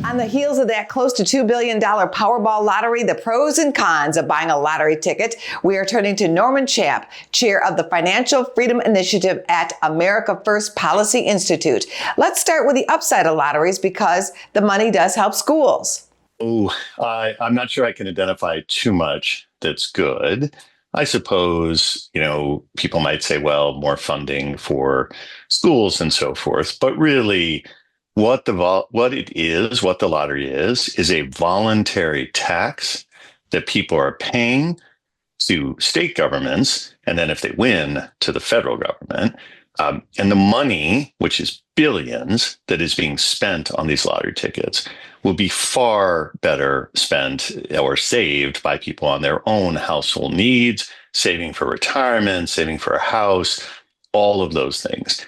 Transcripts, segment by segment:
On the heels of that close to $2 billion Powerball lottery, the pros and cons of buying a lottery ticket, we are turning to Norman Champ, chair of the Financial Freedom Initiative at America First Policy Institute. Let's start with the upside of lotteries because the money does help schools. I'm not sure I can identify too much that's good. I suppose, people might say, well, more funding for schools and so forth, but really what the lottery is a voluntary tax that people are paying to state governments, and then if they win, to the federal government. And the money, which is billions, that is being spent on these lottery tickets will be far better spent or saved by people on their own household needs, saving for retirement, saving for a house, all of those things.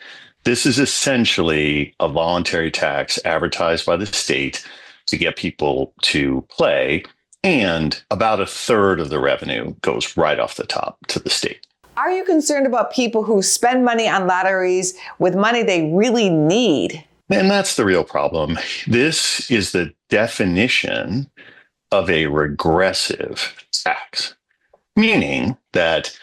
This is essentially a voluntary tax advertised by the state to get people to play, and about a third of the revenue goes right off the top to the state. Are you concerned about people who spend money on lotteries with money they really need? And that's the real problem. This is the definition of a regressive tax, meaning that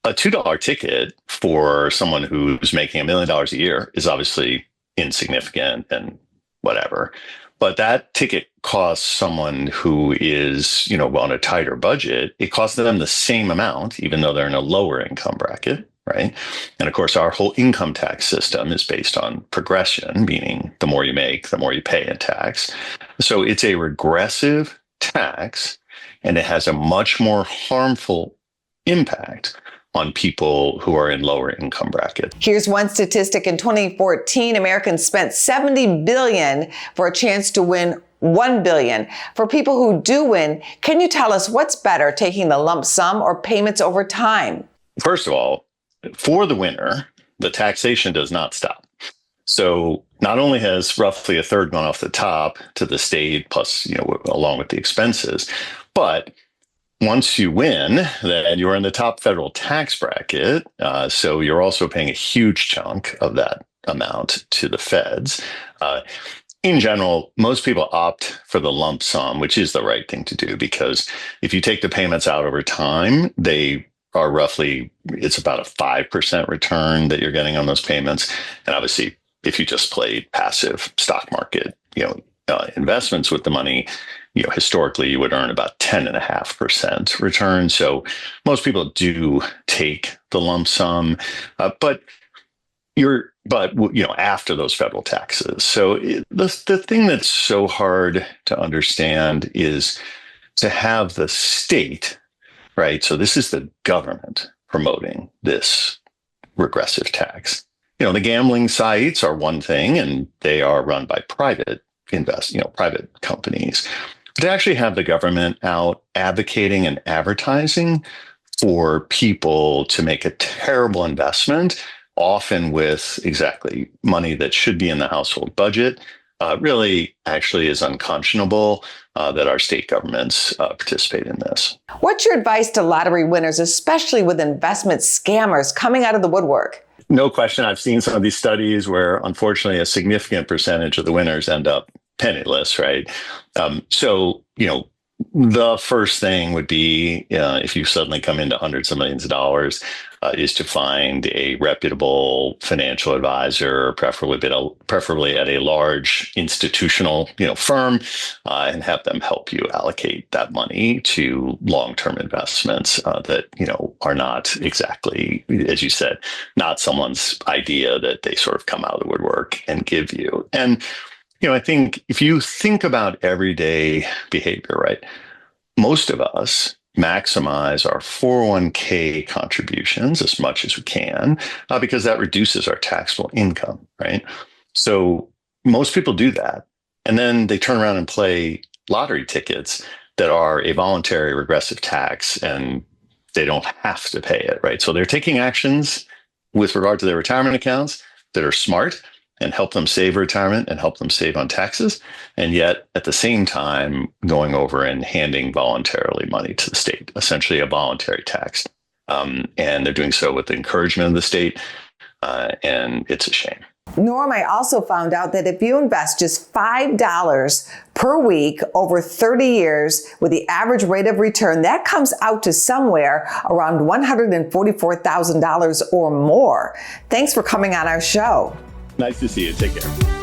a $2 ticket for someone who's making $1 million a year is obviously insignificant and whatever. But that ticket costs someone who is, on a tighter budget, it costs them the same amount, even though they're in a lower income bracket, right? And of course, our whole income tax system is based on progression, meaning the more you make, the more you pay in tax. So it's a regressive tax, and it has a much more harmful impact on people who are in lower income brackets. Here's one statistic. In 2014, Americans spent $70 billion for a chance to win $1 billion. For people who do win, can you tell us what's better, taking the lump sum or payments over time? First of all, for the winner, the taxation does not stop. So not only has roughly a third gone off the top to the state, plus, along with the expenses, but once you win, then you're in the top federal tax bracket. So you're also paying a huge chunk of that amount to the feds. In general, most people opt for the lump sum, which is the right thing to do, because if you take the payments out over time, they are it's about a 5% return that you're getting on those payments. And obviously, if you just played passive stock market, investments with the money, historically you would earn about 10.5% return. So most people do take the lump sum, but after those federal taxes. So the thing that's so hard to understand is to have the state, right? So this is the government promoting this regressive tax. The gambling sites are one thing, and they are run by private companies. But to actually have the government out advocating and advertising for people to make a terrible investment, often with exactly money that should be in the household budget, really actually is unconscionable that our state governments participate in this. What's your advice to lottery winners, especially with investment scammers coming out of the woodwork? No question. I've seen some of these studies where, unfortunately, a significant percentage of the winners end up penniless, right? So, the first thing would be, if you suddenly come into hundreds of millions of dollars, is to find a reputable financial advisor, preferably at a large institutional, firm, and have them help you allocate that money to long-term investments that, are not exactly, as you said, not someone's idea that they sort of come out of the woodwork and give you. And I think if you think about everyday behavior, right, most of us maximize our 401k contributions as much as we can because that reduces our taxable income, right? So most people do that. And then they turn around and play lottery tickets that are a voluntary regressive tax, and they don't have to pay it, right? So they're taking actions with regard to their retirement accounts that are smart and help them save retirement and help them save on taxes. And yet at the same time, going over and handing voluntarily money to the state, essentially a voluntary tax. And they're doing so with the encouragement of the state. And it's a shame. Norm, I also found out that if you invest just $5 per week over 30 years with the average rate of return, that comes out to somewhere around $144,000 or more. Thanks for coming on our show. Nice to see you. Take care.